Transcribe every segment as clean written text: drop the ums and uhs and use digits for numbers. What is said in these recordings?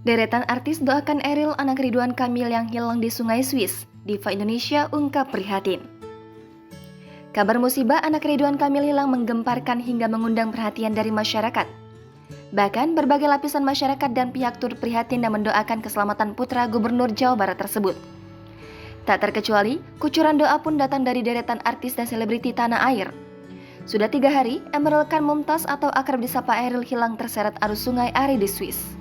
Deretan artis doakan Eril anak Ridwan Kamil yang hilang di Sungai Swiss. Diva Indonesia ungkap prihatin. Kabar musibah anak Ridwan Kamil hilang menggemparkan hingga mengundang perhatian dari masyarakat. Bahkan berbagai lapisan masyarakat dan pihak turut prihatin dan mendoakan keselamatan putra Gubernur Jawa Barat tersebut. Tak terkecuali, kucuran doa pun datang dari deretan artis dan selebriti tanah air. Sudah 3 hari, Emeril Khan Mumtaz atau akrab disapa Eril hilang terseret arus sungai Ari di Swiss.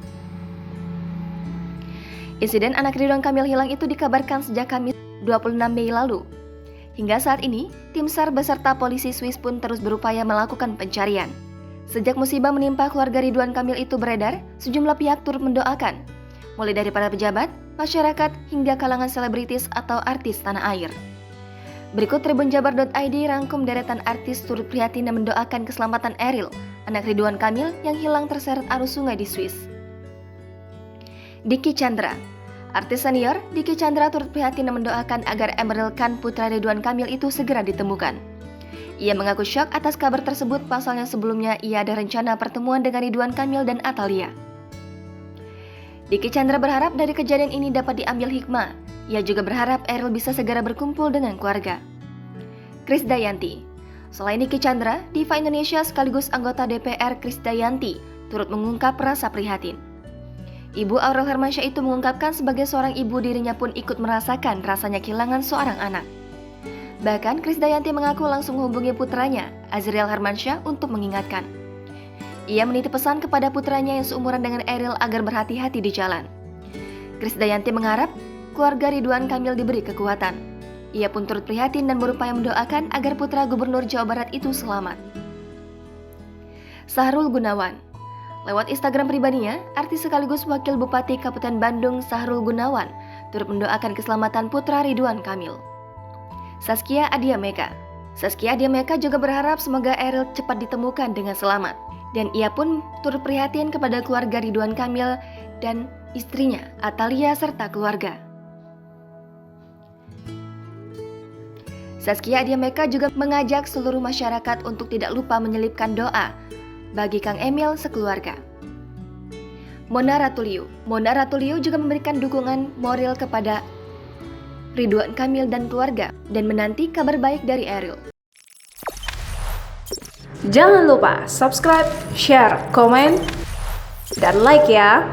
Insiden anak Ridwan Kamil hilang itu dikabarkan sejak Kamis 26 Mei lalu. Hingga saat ini, tim SAR beserta polisi Swiss pun terus berupaya melakukan pencarian. Sejak musibah menimpa keluarga Ridwan Kamil itu beredar, sejumlah pihak turut mendoakan, mulai dari para pejabat, masyarakat, hingga kalangan selebritis atau artis tanah air. Berikut tribunjabar.id rangkum deretan artis turut prihatin dan mendoakan keselamatan Eril, anak Ridwan Kamil yang hilang terseret arus sungai di Swiss. Dicky Chandra. Artis senior Dicky Chandra turut prihatin dan mendoakan agar Emeril Khan putra Ridwan Kamil itu segera ditemukan. Ia mengaku syok atas kabar tersebut, pasalnya sebelumnya ia ada rencana pertemuan dengan Ridwan Kamil dan Atalia. Dicky Chandra berharap dari kejadian ini dapat diambil hikmah. Ia juga berharap Eril bisa segera berkumpul dengan keluarga. Krisdayanti. Selain Dicky Chandra, Diva Indonesia sekaligus anggota DPR Krisdayanti turut mengungkap rasa prihatin. Ibu Aurel Hermansyah itu mengungkapkan sebagai seorang ibu dirinya pun ikut merasakan rasanya kehilangan seorang anak. Bahkan Krisdayanti mengaku langsung menghubungi putranya, Azriel Hermansyah, untuk mengingatkan. Ia menitip pesan kepada putranya yang seumuran dengan Eril agar berhati-hati di jalan. Krisdayanti mengharap keluarga Ridwan Kamil diberi kekuatan. Ia pun turut prihatin dan berupaya mendoakan agar putra Gubernur Jawa Barat itu selamat. Sahrul Gunawan. Lewat Instagram pribadinya, artis sekaligus wakil Bupati Kabupaten Bandung Sahrul Gunawan turut mendoakan keselamatan putra Ridwan Kamil. Saskia Adia Meka. Saskia Adia Meka juga berharap semoga Eril cepat ditemukan dengan selamat. Dan ia pun turut prihatin kepada keluarga Ridwan Kamil dan istrinya Atalia serta keluarga. Saskia Adia Meka juga mengajak seluruh masyarakat untuk tidak lupa menyelipkan doa bagi Kang Emil sekeluarga. Mona Ratuliu juga memberikan dukungan moral kepada Ridwan Kamil dan keluarga dan menanti kabar baik dari Eril. Jangan lupa subscribe, share, komen, dan like ya.